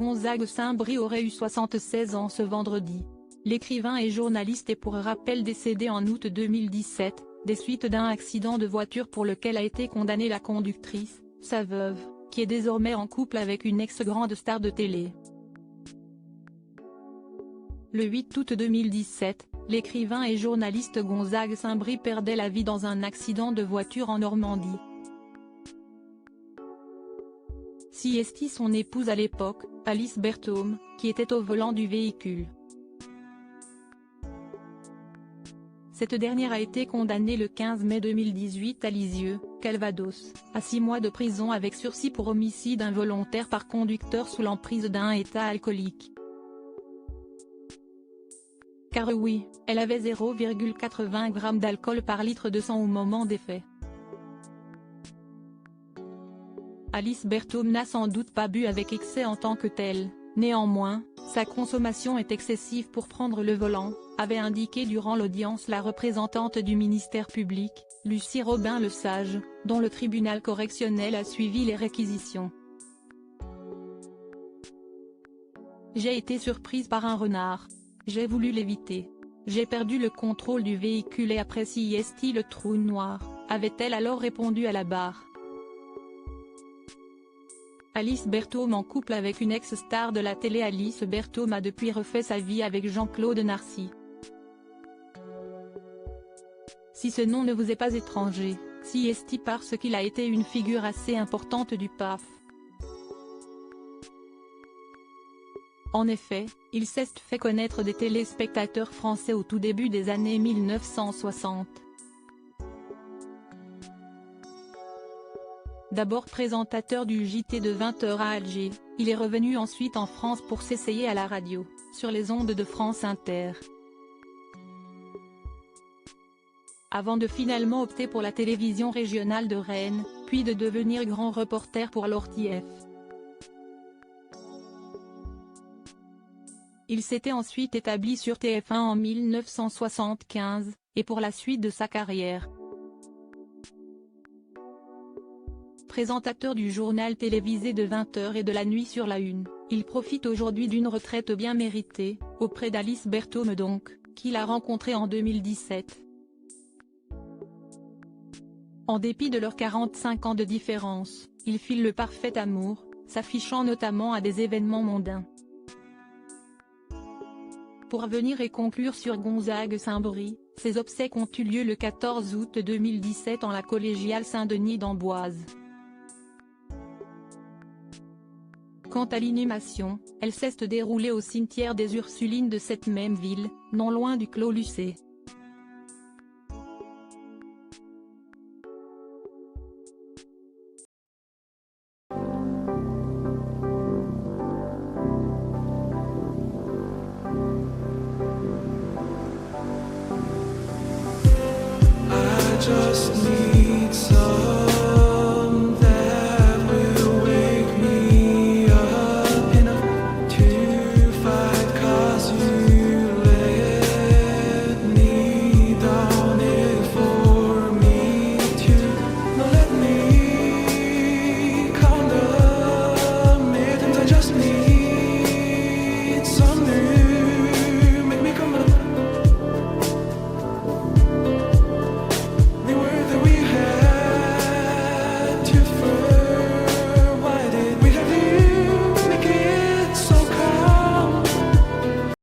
Gonzague Saint-Brie aurait eu 76 ans ce vendredi. L'écrivain et journaliste est pour rappel décédé en août 2017, des suites d'un accident de voiture pour lequel a été condamnée la conductrice, sa veuve, qui est désormais en couple avec une ex-grande star de télé. Le 8 août 2017, l'écrivain et journaliste Gonzague Saint-Brie perdait la vie dans un accident de voiture en Normandie. Siesti son épouse à l'époque, Alice Berthaume, qui était au volant du véhicule. Cette dernière a été condamnée le 15 mai 2018 à Lisieux, Calvados, à 6 mois de prison avec sursis pour homicide involontaire par conducteur sous l'emprise d'un état alcoolique. Car oui, elle avait 0,80 g d'alcool par litre de sang au moment des faits. Alice Berthaume n'a sans doute pas bu avec excès en tant que telle, néanmoins, sa consommation est excessive pour prendre le volant, avait indiqué durant l'audience la représentante du ministère public, Lucie Robin-Lesage, dont le tribunal correctionnel a suivi les réquisitions. J'ai été surprise par un renard. J'ai voulu l'éviter. J'ai perdu le contrôle du véhicule et après siesti le trou noir, avait-elle alors répondu à la barre. Alice Berthaume en couple avec une ex-star de la télé. Alice Berthaume a depuis refait sa vie avec Jean-Claude Narcy. Si ce nom ne vous est pas étranger, siesti parce qu'il a été une figure assez importante du PAF. En effet, il s'est fait connaître des téléspectateurs français au tout début des années 1960. D'abord présentateur du JT de 20h à Alger, il est revenu ensuite en France pour s'essayer à la radio, sur les ondes de France Inter. Avant de finalement opter pour la télévision régionale de Rennes, puis de devenir grand reporter pour l'ORTF. Il s'était ensuite établi sur TF1 en 1975, et pour la suite de sa carrière. Présentateur du journal télévisé de 20h et de la nuit sur la Une, il profite aujourd'hui d'une retraite bien méritée, auprès d'Alice Berthaume donc, qu'il a rencontrée en 2017. En dépit de leurs 45 ans de différence, ils filent le parfait amour, s'affichant notamment à des événements mondains. Pour venir et conclure sur Gonzague Saint-Brie, ses obsèques ont eu lieu le 14 août 2017 en la collégiale Saint-Denis d'Amboise. Quant à l'inhumation, elle s'est déroulée au cimetière des Ursulines de cette même ville, non loin du Clos Lucé. Just need